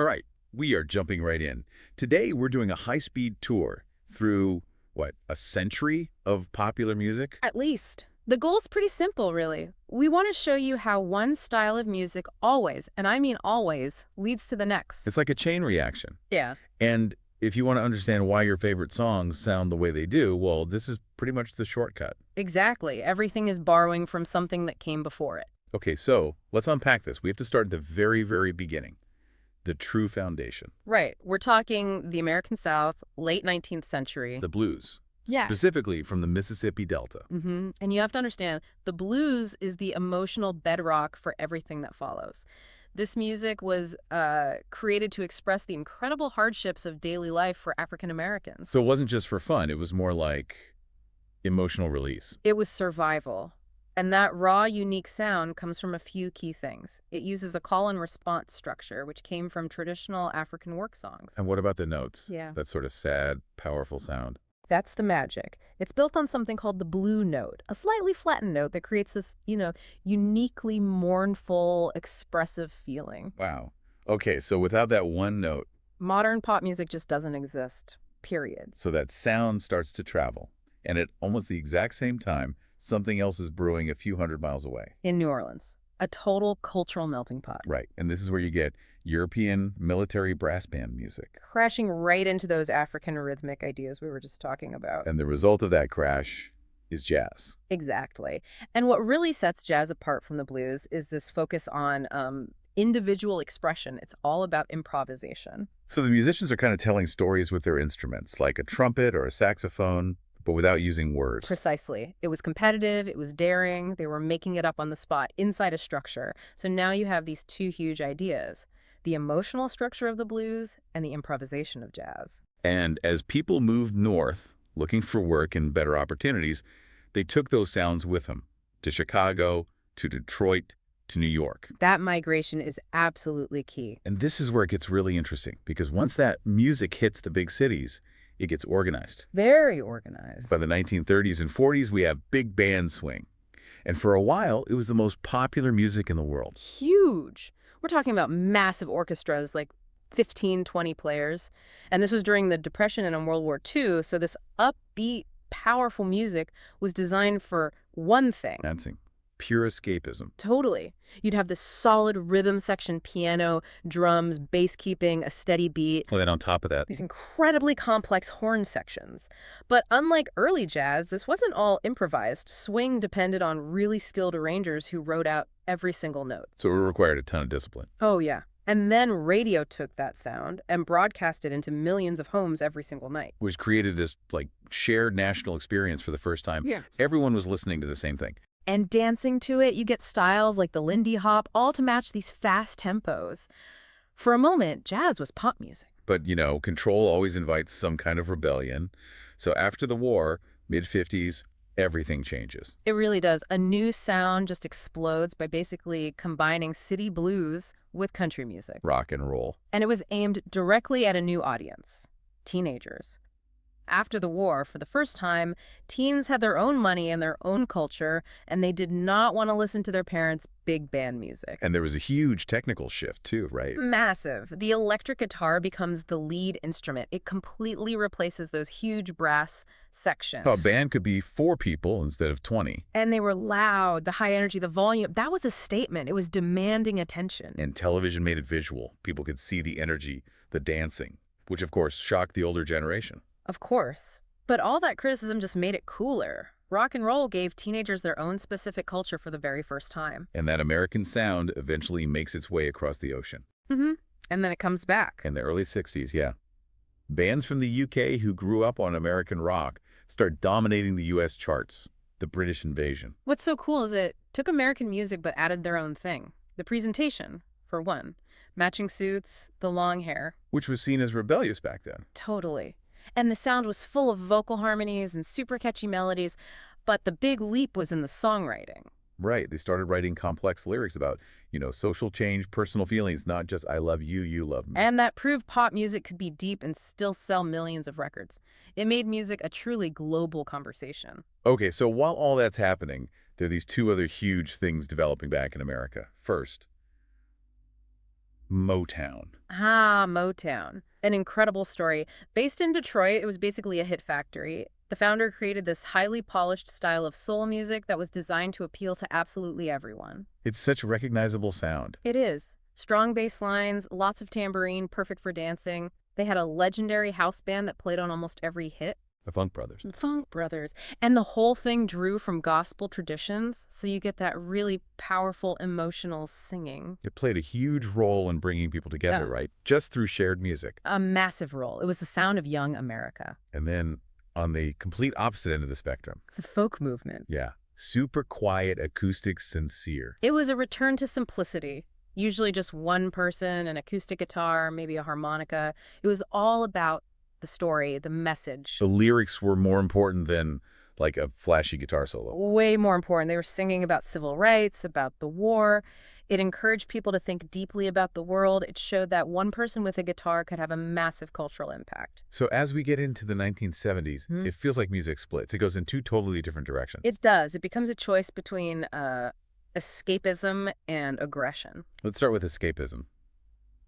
All right, we are jumping right in. Today, we're doing a high-speed tour through, what, a century of popular music? At least. The goal's pretty simple, really. We want to show you how one style of music always, and I mean always, leads to the next. It's like a chain reaction. Yeah. And if you want to understand why your favorite songs sound the way they do, well, this is pretty much the shortcut. Exactly. Everything is borrowing from something that came before it. Okay, so let's unpack this. We have to start at the very, very beginning, the true foundation, Right. We're talking the American South, late 19th century. the blues, Yeah. specifically from the Mississippi Delta. And you have to understand, the blues is the emotional bedrock for everything that follows. This music was created to express the incredible hardships of daily life for African Americans. So it wasn't just for fun. It was more like emotional release. It was survival. And that raw, unique sound comes from a few key things. It uses a call and response structure, which came from traditional African work songs. And what about the notes? Yeah. That sort of sad, powerful sound. That's the magic. It's built on something called the blue note, a slightly flattened note that creates this, uniquely mournful, expressive feeling. Wow. Okay, so without that one note, Modern pop music just doesn't exist, period. so that sound starts to travel. And at almost the exact same time, something else is brewing a few hundred miles away. In New Orleans, a total cultural melting pot. Right. And this is where you get European military brass band music. Crashing right into those African rhythmic ideas we were just talking about. And the result of that crash is jazz. Exactly. And what really sets jazz apart from the blues is this focus on individual expression. It's all about improvisation. So the musicians are kind of telling stories with their instruments, like a trumpet or a saxophone, but without using words. Precisely. It was competitive, it was daring, they were making it up on the spot inside a structure. So now you have these two huge ideas, the emotional structure of the blues and the improvisation of jazz. And as people moved north, looking for work and better opportunities, they took those sounds with them to Chicago, to Detroit, to New York. That migration is absolutely key. And this is where it gets really interesting, because once that music hits the big cities, it gets organized. Very organized. By the 1930s and 40s, we have big band swing. And for a while, it was the most popular music in the world. Huge. We're talking about massive orchestras, like 15, 20 players. And this was during the Depression and in World War II, so this upbeat, powerful music was designed for one thing. Dancing. Pure escapism. Totally. You'd have this solid rhythm section, piano, drums, bass keeping, a steady beat. Well, then on top of that, These incredibly complex horn sections. But unlike early jazz, this wasn't all improvised. Swing depended on really skilled arrangers who wrote out every single note. so it required a ton of discipline. Oh, yeah. And then radio took that sound and broadcast it into millions of homes every single night. Which created this, shared national experience for the first time. Yeah. Everyone was listening to the same thing. And dancing to it, you get styles like the Lindy Hop, all to match these fast tempos. For a moment, jazz was pop music. But, control always invites some kind of rebellion. So after the war, mid-50s, everything changes. It really does. A new sound just explodes by basically combining city blues with country music. Rock and roll. And it was aimed directly at a new audience, teenagers. After the war, for the first time, teens had their own money and their own culture, and they did not want to listen to their parents' big band music. And there was a huge technical shift, too, right? Massive. The electric guitar becomes the lead instrument. It completely replaces those huge brass sections. A band could be 4 people instead of 20. And they were loud, the high energy, the volume. That was a statement. It was demanding attention. And television made it visual. People could see the energy, the dancing, which, of course, shocked the older generation. Of course. But all that criticism just made it cooler. Rock and roll gave teenagers their own specific culture for the very first time. And that American sound eventually makes its way across the ocean. And then it comes back. In the early 60s, yeah. Bands from the UK who grew up on American rock start dominating the U.S. charts. The British invasion. What's so cool is it took American music but added their own thing. The presentation, for one. Matching suits, the long hair. Which was seen as rebellious back then. Totally. And the sound was full of vocal harmonies and super catchy melodies, but the big leap was in the songwriting. Right. They started writing complex lyrics about, social change, personal feelings, not just I love you, you love me. And that proved pop music could be deep and still sell millions of records. It made music a truly global conversation. Okay, so while all that's happening, there are these 2 other huge things developing back in America. First, Motown. Ah, Motown. An incredible story. Based in Detroit, it was basically a hit factory. The founder created this highly polished style of soul music that was designed to appeal to absolutely everyone. It's such a recognizable sound. It is. Strong bass lines, lots of tambourine, perfect for dancing. They had a legendary house band that played on almost every hit. The Funk Brothers. The Funk Brothers. And the whole thing drew from gospel traditions, so you get that really powerful, emotional singing. It played a huge role in bringing people together, Yeah. right? Just through shared music. A massive role. It was the sound of young America. And then on the complete opposite end of the spectrum, The folk movement. yeah, super quiet, acoustic, sincere. It was a return to simplicity. Usually just one person, an acoustic guitar, maybe a harmonica. It was all about the story, the message. The lyrics were more important than like a flashy guitar solo. Way more important. They were singing about civil rights, about the war. It encouraged people to think deeply about the world. It showed that one person with a guitar could have a massive cultural impact. So as we get into the 1970s, Hmm. it feels like music splits. It goes in two totally different directions. It does. It becomes a choice between escapism and aggression. Let's start with escapism.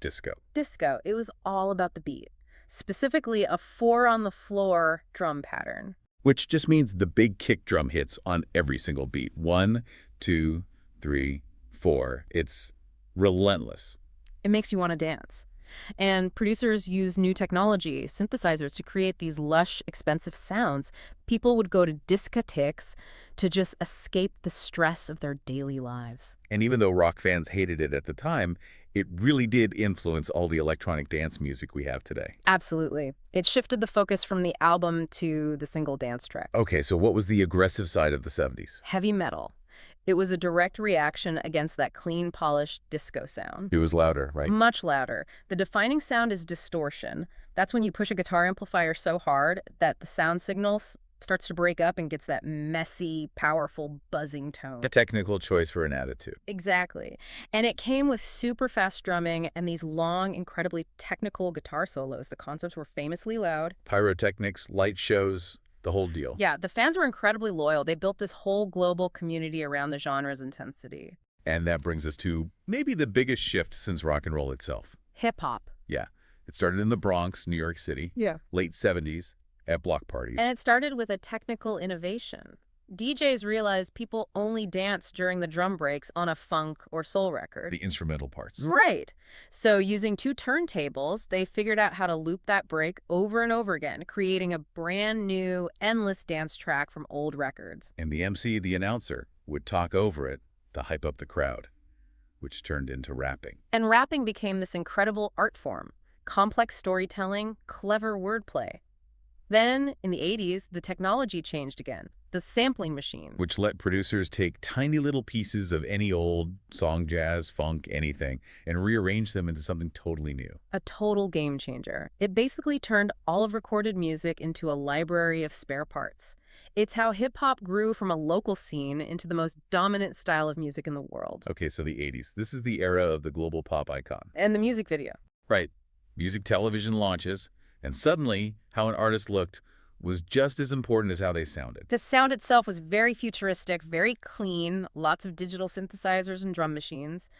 Disco. Disco, it was all about the beat. Specifically, a 4-on-the-floor drum pattern. Which just means the big kick drum hits on every single beat. 1, 2, 3, 4. It's relentless. It makes you want to dance. And producers use new technology, synthesizers, to create these lush, expensive sounds. People would go to discotheques to just escape the stress of their daily lives. And even though rock fans hated it at the time, it really did influence all the electronic dance music we have today. Absolutely. It shifted the focus from the album to the single dance track. Okay, so what was the aggressive side of the 70s? Heavy metal. It was a direct reaction against that clean, polished disco sound. It was louder, right? Much louder. The defining sound is distortion. That's when you push a guitar amplifier so hard that the sound signal starts to break up and gets that messy, powerful, buzzing tone. A technical choice for an attitude. Exactly. And it came with super fast drumming and these long, incredibly technical guitar solos. The concerts were famously loud. Pyrotechnics, light shows, the whole deal. Yeah, the fans were incredibly loyal. They built this whole global community around the genre's intensity. And that brings us to maybe the biggest shift since rock and roll itself. Hip-hop. Yeah. It started in the Bronx, New York City. Yeah. Late 70s at block parties. And it started with a technical innovation. DJs realized people only dance during the drum breaks on a funk or soul record. The instrumental parts. Right. So using 2 turntables, they figured out how to loop that break over and over again, creating a brand new, endless dance track from old records. And the MC, the announcer, would talk over it to hype up the crowd, which turned into rapping. And rapping became this incredible art form. Complex storytelling, clever wordplay. Then, in the 80s, the technology changed again. The sampling machine. Which let producers take tiny little pieces of any old song, jazz, funk, anything, and rearrange them into something totally new. A total game changer. It basically turned all of recorded music into a library of spare parts. It's how hip-hop grew from a local scene into the most dominant style of music in the world. Okay, so the 80s. This is the era of the global pop icon. And the music video. Right. Music television launches, and suddenly, how an artist looked was just as important as how they sounded. The sound itself was very futuristic, very clean, lots of digital synthesizers and drum machines.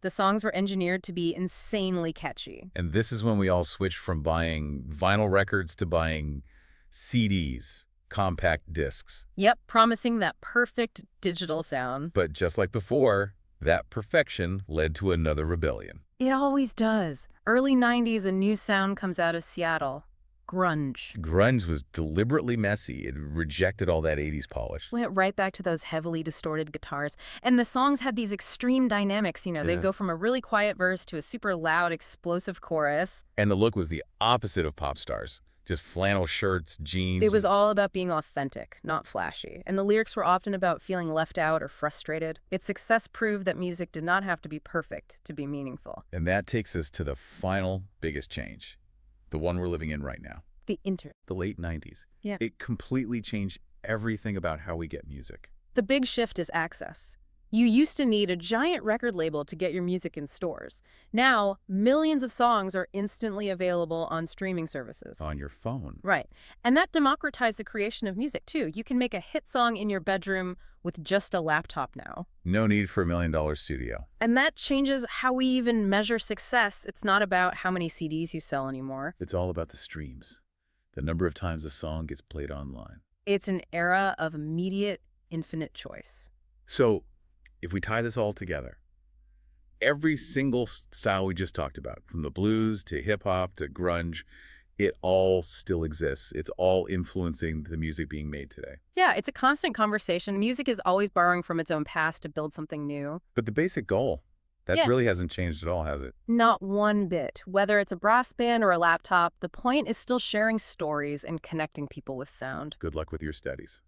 The songs were engineered to be insanely catchy. And this is when we all switched from buying vinyl records to buying CDs, compact discs. Yep, promising that perfect digital sound. But just like before, that perfection led to another rebellion. It always does. Early 90s, a new sound comes out of Seattle. Grunge. Grunge was deliberately messy. It rejected all that 80s polish. Went right back to those heavily distorted guitars. And the songs had these extreme dynamics, Yeah. They'd go from a really quiet verse to a super loud, explosive chorus. And the look was the opposite of pop stars. Just flannel shirts, jeans. It was all about being authentic, not flashy. And the lyrics were often about feeling left out or frustrated. Its success proved that music did not have to be perfect to be meaningful. And that takes us to the final biggest change. The one we're living in right now. The internet. The late 90s. Yeah. It completely changed everything about how we get music. The big shift is access. You used to need a giant record label to get your music in stores. Now, millions of songs are instantly available on streaming services. On your phone. Right. And that democratized the creation of music, too. You can make a hit song in your bedroom with just a laptop now. No need for $1 million studio. And that changes how we even measure success. It's not about how many CDs you sell anymore. It's all about the streams, the number of times a song gets played online. It's an era of immediate, infinite choice. So, if we tie this all together, every single style we just talked about, from the blues to hip-hop to grunge, it all still exists. It's all influencing the music being made today. Yeah, it's a constant conversation. Music is always borrowing from its own past to build something new. But the basic goal, that Yeah. really hasn't changed at all, has it? Not one bit. Whether it's a brass band or a laptop, the point is still sharing stories and connecting people with sound. Good luck with your studies.